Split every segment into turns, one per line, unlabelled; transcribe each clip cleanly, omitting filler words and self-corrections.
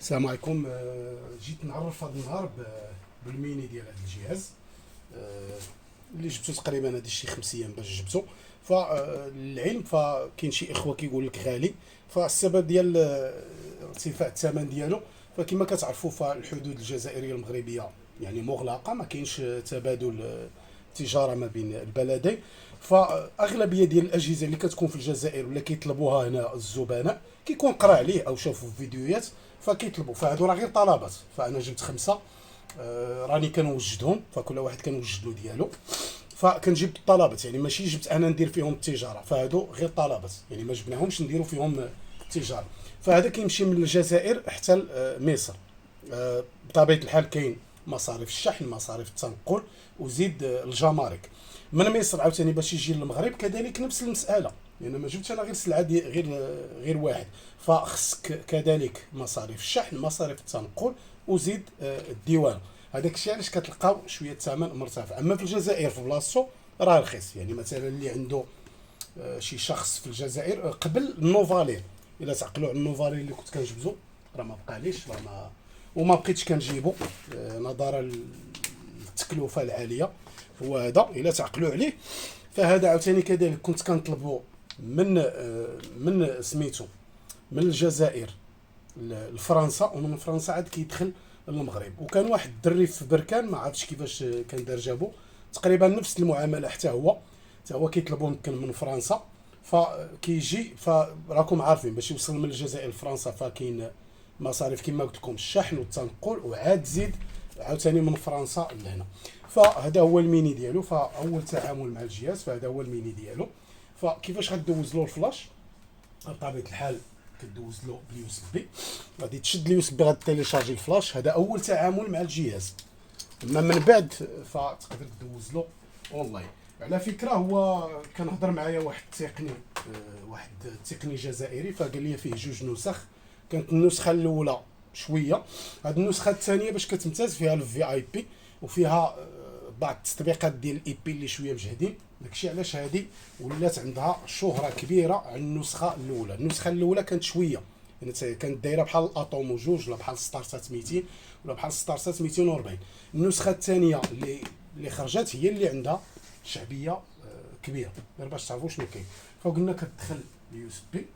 السلام عليكم. جيت نعرف هذا النهار بالميني ديال هذا الجهاز. اللي جبته تقريبا هذه شي 5 ايام باش جبته. فالعلم فكاين شي اخوه كيقول لك غالي، فالسبب ديال ارتفاع الثمن ديالو. فكما كتعرفوا فالحدود الجزائريه المغربيه يعني مغلقه، ما كاينش تبادل تجاره ما بين البلدين. فاغلبيه ديال الاجهزه اللي كتكون في الجزائر ولا كيطلبوها هنا الزبناء كيكون قرا عليه او شافوا في فيديوهات فكيطلبوا. فهادو راه غير طلبات، فانا جبت 5. راني كنوجدهم، فكل واحد كنوجد له ديالو. فكنجيب الطلبات، يعني ماشي جبت انا ندير فيهم التجاره، فهادو غير طلبات، يعني ما جبناهمش نديروا فيهم التجاره. فهذا كيمشي من الجزائر حتى مصر. بطبيعه الحال كاين مصاريف الشحن، مصاريف التنقل، وزيد الجمارك. من مصر عاوتاني باش يجي للمغرب كذلك نفس المساله، لان ما جبتش انا غير سلعه غير واحد. فخصك كذلك مصاريف الشحن، مصاريف التنقل، وزيد الديوان. هذاك الشيء علاش كتلقاو شويه الثمن مرتفع. اما في الجزائر في بلاصتو راه رخيص. يعني مثلا اللي عنده شي شخص في الجزائر قبل النوفالير، الا تعقلوا على النوفالير اللي كنت كنجبدو، راه ما بقاليش، راه ما وما بقيتش كنجيبو نظرا للتكلفه العاليه. هو هذا الا تعقلوا عليه. فهذا عاوتاني كذلك كنت كنطلبو من سميتو من الجزائر لفرنسا، ومن فرنسا عاد كيدخل للمغرب. وكان واحد الدري في بركان ما عرفتش كيفاش كان دار جابو، تقريبا نفس المعامله. حتى هو كيطلبوا يمكن من فرنسا، فكيجي. فراكم عارفين باش يوصل من الجزائر لفرنسا فكاين مصاريف كما قلت لكم الشحن والتنقل، وعاد زيد عاوتاني من فرنسا لهنا. فهذا هو الميني ديالو. فاول تعامل مع الجهاز، فهذا هو الميني ديالو. فكيفاش غدوز له الفلاش؟ بطبيعه الحال كدوز له باليو اس بي. غادي تشد اليو اس بي، غادي تيليشارجي الفلاش. هذا اول تعامل مع الجهاز. اما من بعد فتقدر تدوز له اونلاين. على فكره هو كنهضر معايا واحد التقني، واحد التقني جزائري، فقال لي فيه 2 نسخ. كانت النسخه الاولى شويه، هذه النسخه الثانيه باش كتمتاز فيها الفي اي بي، وفيها بعض التطبيقات ديال الاي بي اللي شويه مجهدين. داكشي علاش هذه ولات عندها شهره كبيره على النسخه الاولى. النسخه الاولى كانت شويه، يعني كانت دايره بحال الاتومو 2 ولا بحال ستارتات 200 ولا بحال ستارتات 240. النسخه الثانيه اللي خرجت هي اللي عندها شعبيه كبيره، غير باش تعرفوا شنو كاين. فقلنا كتدخل اليو اس بي،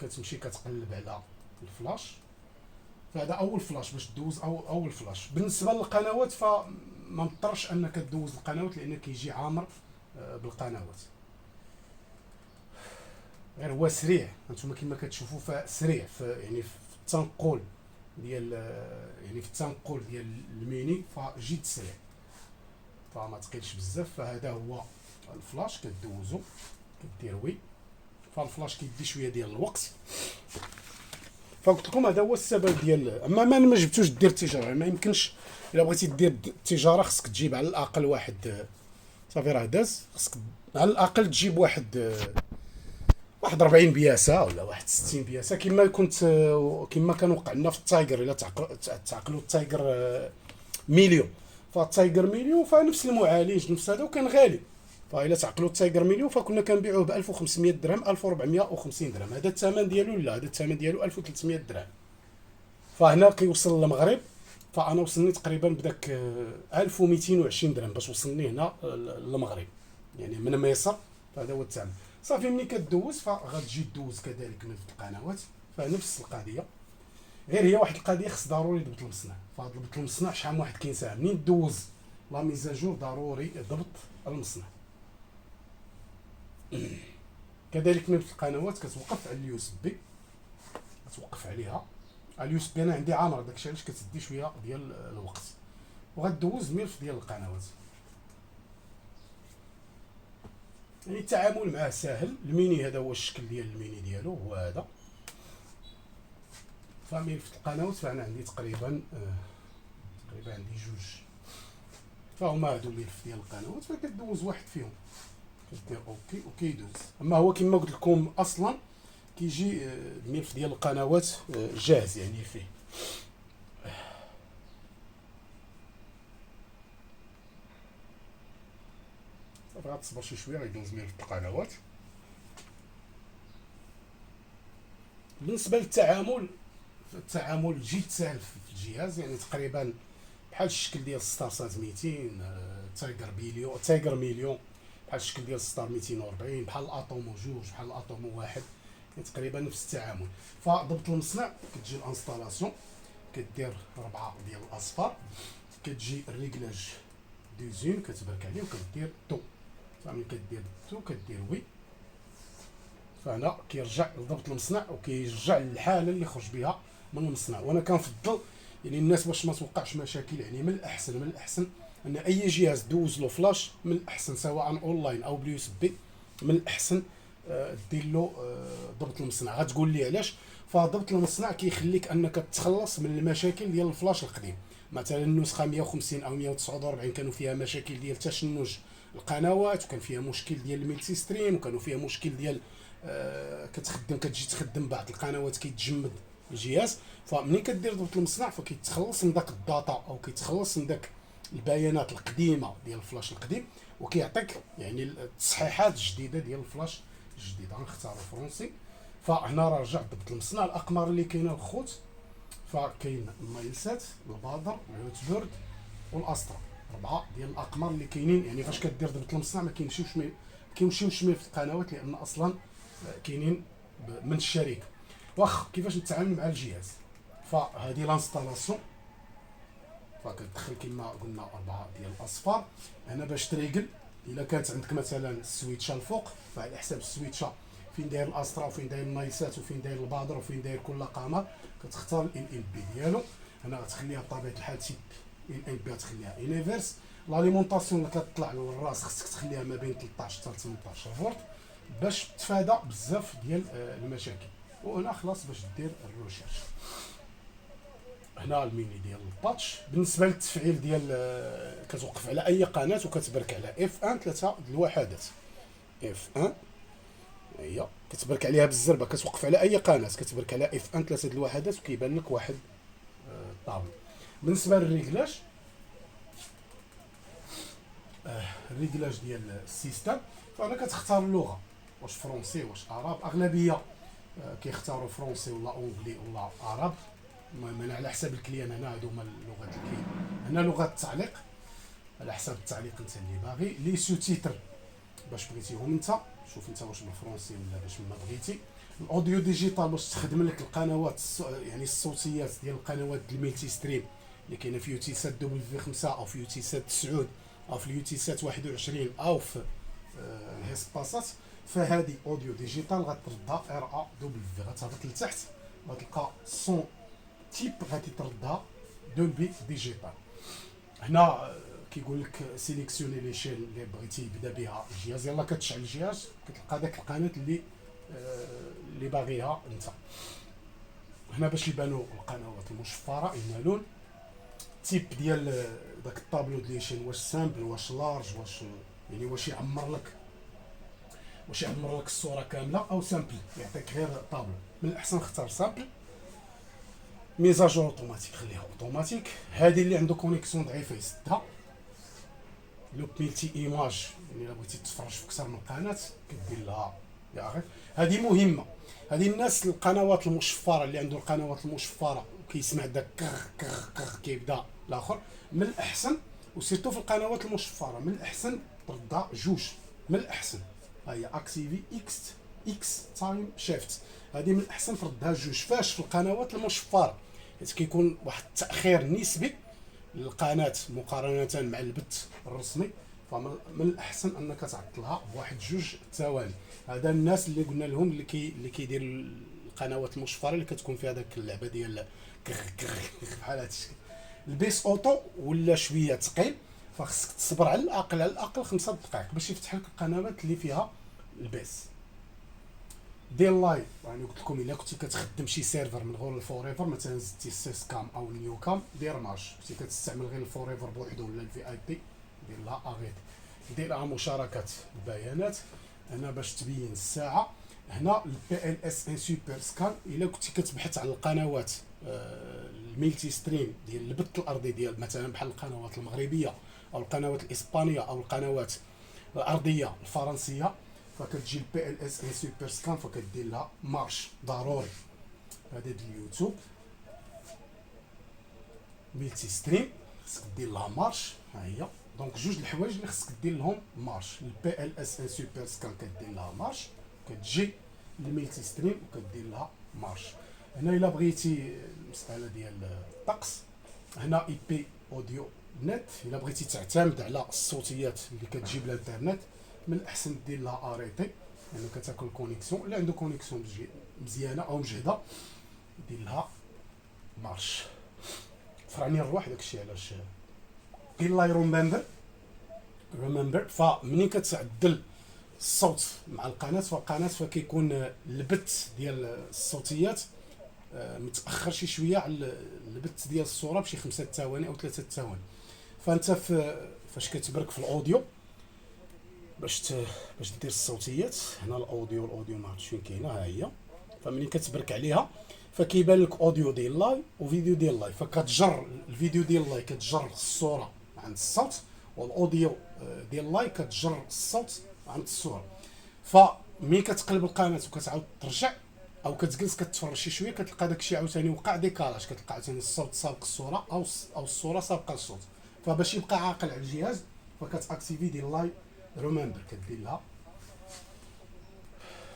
كتمشي كتقلب على الفلاش. فهذا اول فلاش باش تدوز اول فلاش. بالنسبه للقنوات فما مضطرش انك تدوز القنوات، لان كيجي عامر بالقنوات. غير هو سريع، انتم كما كتشوفوا فسريع يعني في التنقل ديال يعني في التنقل ديال الميني فجد سريع، فما تقيلش بزاف. فهذا هو الفلاش كدوزو كدير وي. فالفلاش كيدي شويه ديال الوقت. فقلت لكم هذا هو السبب ديال. اما ما جبتوش دير التجاره، ما يمكنش. الا بغيتي دير التجاره خصك تجيب على الاقل واحد، صافي راه داز. خصك على الاقل تجيب واحد 40 بياسه ولا واحد 60 بياسه، كما كان وقع لنا في التايجر. الا تعقلوا التايجر مليون، فالتايجر مليون فنفس المعالج نفس هذا، وكان غالي. فإلا تعقلوا التايجر مليون فكنا كنبيعوه ب 1500 درهم، 1450 درهم. هذا الثمن ديالو، لا هذا الثمن ديالو 1300 درهم. فهنا كيوصل للمغرب، فانا وصلني تقريبا بداك 1220 درهم باش وصلني هنا للمغرب، يعني من مصر. فهذا هو الثمن. صافي ملي كدوز فغتجي دوز كذلك من القنوات، فنفس القضيه. غير هي واحد القضيه، خص ضروري ضبط المصنع. فهاد ضبط المصنع شحال من واحد كينساها منين دوز لا ميزاجور، ضروري ضبط المصنع. كذلك من القنوات كتوقف على اليو اس بي، كتوقف عليها. اليو اس بي انا عندي عامر، داكشي علاش كتدي شويه ديال الوقت، وغدوز ملف ديال القنوات. يعني التعامل معاه ساهل. الميني هذا هو الشكل ديال الميني ديالو، هو هذا. فملف القنوات فانا عندي تقريبا عندي 2. فهما هادو ملف ديال القنوات، فكدوز واحد فيهم كدير اوكي وكيدوز. اما هو كما قلت لكم اصلا كيجي الملف ديال القنوات جاهز يعني فيه. صافي غتصبر شي شويه غيدوز ملف القنوات. بالنسبه للتعامل، التعامل جد سهل في الجهاز، يعني تقريبا بحال الشكل ديال ستارسات 200، تايجر مليون، بحال الشكل ديال ستار 240، بحال الاتومو جوج، بحال الاتومو واحد، يعني تقريبا نفس التعامل. فضبط المصنع كتجي الانستالاسيون، كدير 4 ديال الاصفار، كتجي الريكلاج دوزين كتبرك عليه وكدير تو، فملي كدير تو كدير وي، فهنا كيرجع لضبط المصنع وكيرجع للحاله اللي خرج بها من المصنع. وانا كنفضل يعني الناس باش ما توقعش مشاكل، يعني من الاحسن ان اي جهاز دوز له فلاش، من الاحسن سواء اونلاين او باليو اس بي، من الاحسن دير له ضبط المصنع. غتقول لي علاش؟ فضبط المصنع كيخليك انك تتخلص من المشاكل ديال الفلاش القديم. مثلا النسخه 150 او 149 كانوا فيها مشاكل ديال تشنج القنوات، وكان فيها مشكل ديال الميلتي ستريم، وكانوا فيها مشكل ديال كتجي تخدم بعض القنوات كيتجمد الجهاز. فملي كدير ضبط المصنع فكيتخلص من داك الداتا او كيتخلص من داك البيانات القديمه ديال الفلاش القديم، وكيعطيك يعني التصحيحات الجديده ديال الفلاش الجديد. غنختاروا فرونسي. فهنا راه رجع ضبط المصنع. الاقمار اللي كاينه الخوت، فكاين النايلسات، البادر، الهوتبيرد والاسترا، 4 ديال الاقمار اللي كاينين. يعني فاش كدير ضبط المصنع ما كيمشيوش ميل في القنوات، لان اصلا كاينين من الشركه. واخا كيفاش نتعامل مع الجهاز؟ فهذه لانستالاسيون، فكتدخل كما قلنا 4 ديال الاصفار. هنا باش تريقل، الا كانت عندك مثلا السويتشه الفوق، فعلى حساب السويتشه فين داير الاسترا وفين داير النايسات وفين داير البادر وفين داير كل قمر، كتختار الان ال بي ديالو. هنا غتخليها بطبيعه الحال تيب ان ال بي، غتخليها انيفيرس. لاليمونطاسيون اللي كتطلع للراس خصك تخليها ما بين 13 حتى 18 فولت باش تفادى بزاف ديال المشاكل. وهنا خلاص باش دير الريشيرش. هنا الميني ديال الباتش. بالنسبه للتفعيل ديال كتوقف على اي قناه وكتبرك على اف 1 3 الوحدات، اف 1 هي كتبرك عليها بالزربه، كتوقف على اي قناه كتبرك على اف 1 3 الوحدات وكيبان لك واحد طابل. بالنسبه للريغلاج، الريغلاج ديال السيستم، فانا كتختار اللغه، واش فرونسي واش عرب. اغلبيه كيختاروا فرونسي ولا اونغلي ولا عرب، المهم انا على حساب الكليان. هنا هادو هما اللغات اللي كاين. هنا لغه التعليق على حساب التعليق انت اللي باغي. لي سو تيتر باش بغيتيهم انت، شوف انت واش بالفرونسي ولا باش ما بغيتي. الاوديو ديجيتال باش تخدم لك القنوات يعني الصوتيات ديال القنوات الميلتي ستريم اللي كاينه في يوتي سات دبليو في 5 او في يوتي سات 9 او في اليوتي سات 21 او في الهيسباسات. فهذه اوديو ديجيتال غتردها ار ا دبليو، غتهبط لتحت غتلقى سون تيب غادي تردها دولبي ديجيتال. هنا كيقول لك سيليكسيوني لي شين اللي بغيتي يبدا بها الجهاز. يلا كتشعل الجهاز كتلقى داك القناه اللي باغيها انت. هنا باش يبانوا القنوات المشفره ينالون تيب ديال داك الطابلو ديال شين، واش سامبل واش لارج، واش يعمر لك الصوره كامله او سامبل يعطيك غير طابلو. من الاحسن اختار سامبل. ميزاجور اوتوماتيك خليها اوتوماتيك. هذه اللي عنده كونيكسيون ضعيفه يسدها. لو ميلتي ايماج يعني الا بغيتي تتفرج في اكثر من قناه كدير لها يا اخي. هذه مهمه. هذه الناس القنوات المشفره اللي عنده القنوات المشفره وكيسمع داك كخ كيبدا الاخر، من الاحسن وسيرتو في القنوات المشفره من الاحسن تردها جوج. من الاحسن هي اكتيفي اكس تايم شيفت، هذه من الاحسن تردها جوج. فاش في القنوات المشفره حيت كيكون واحد التاخير نسبي للقناه مقارنه مع البث الرسمي، فمن الاحسن انك تعطلها بواحد جوج ثواني. هذا الناس اللي قلنا لهم اللي كيدير القنوات المشفره اللي كتكون فيها داك اللعبه ديال بحال هذا الشكل. البيس اوتو ولا شويه ثقيل، فخصك تصبر على الاقل 5 دقائق باش يفتح لك القنوات اللي فيها البيس ديال لايف. يعني قلت لكم الا كنتي كتخدم شي سيرفر من غير الفور ايفر، مثلا زدتي السيس كام او النيو كام، دير مارش. كنتي كتستعمل غير الفور ايفر بوحدو ولا الفي اي بي، دير لها اغيد، دير لها مشاركه البيانات. هنا باش تبين الساعه. هنا البي ال اس ان سوبر سكان، الا كنتي كتبحث على القنوات الميلتي ستريم ديال البث الارضي ديال مثلا بحال القنوات المغربيه او القنوات الاسبانيه او القنوات الارضيه الفرنسيه، فكتجي البي ال اس ان سوبر سكان فكدير لها مارش ضروري. هذا ديال اليوتيوب ملتي ستريم، خصك دير لها مارش. ها هي دونك جوج الحوايج اللي خصك دير لهم مارش. البي ال اس ان سوبر سكان كدير لها مارش، كتجي الملتي ستريم وكدير لها مارش. هنا الا بغيتي المساله ديال الطقس، هنا اي بي اوديو نت، الا بغيتي تعتمد على الصوتيات اللي كتجيب الانترنت من الاحسن دير لها اريتي، لانه كتاكل كونيكسيون. اللي عنده كونيكسيون مزيانه او مجهده دير لها مارش. فرعني الروح داكشي علاش قيل لا ريممبر. فمنين كتعدل الصوت مع القناه، فكيكون البث ديال الصوتيات متاخر شي شويه على البث ديال الصوره بشي 5 ثواني او 3 ثواني. فانت فاش كتبرك في الاوديو باش دير الصوتيات، هنا الاوديو ما عرفتش فين كاينه، ها هي. فمنين كتبرك عليها فكيبان لك اوديو ديال لايف وفيديو ديال لايف، فكتجر الفيديو ديال لايف كتجر الصوره عند الصوت، والاوديو ديال لايف كتجر الصوت عند الصوره. فمين كتقلب القناه وكتعاود ترجع او كتجلس كتفرج شي شويه، كتلقى داكشي عاوتاني وقع ديكالاج، كتلقى عاوتاني الصوت سابق الصوره او الصوره سابقه الصوت. فباش يبقى عاقل على الجهاز فكتاكتيفي ديال لاي ريممبر، كدير لها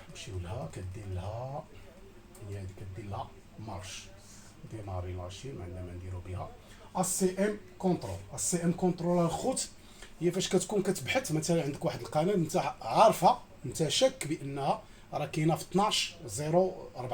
نمشيو لها، كدير لها هي هذه، كدير لها مارش ديماري ماشين، عندنا ما نديرو بها. السي ام كونترول الخوت هي فاش كتكون كتبحث مثلا عندك واحد القناه انت عارفه، انت شاك بانها راه كاينه في 12/04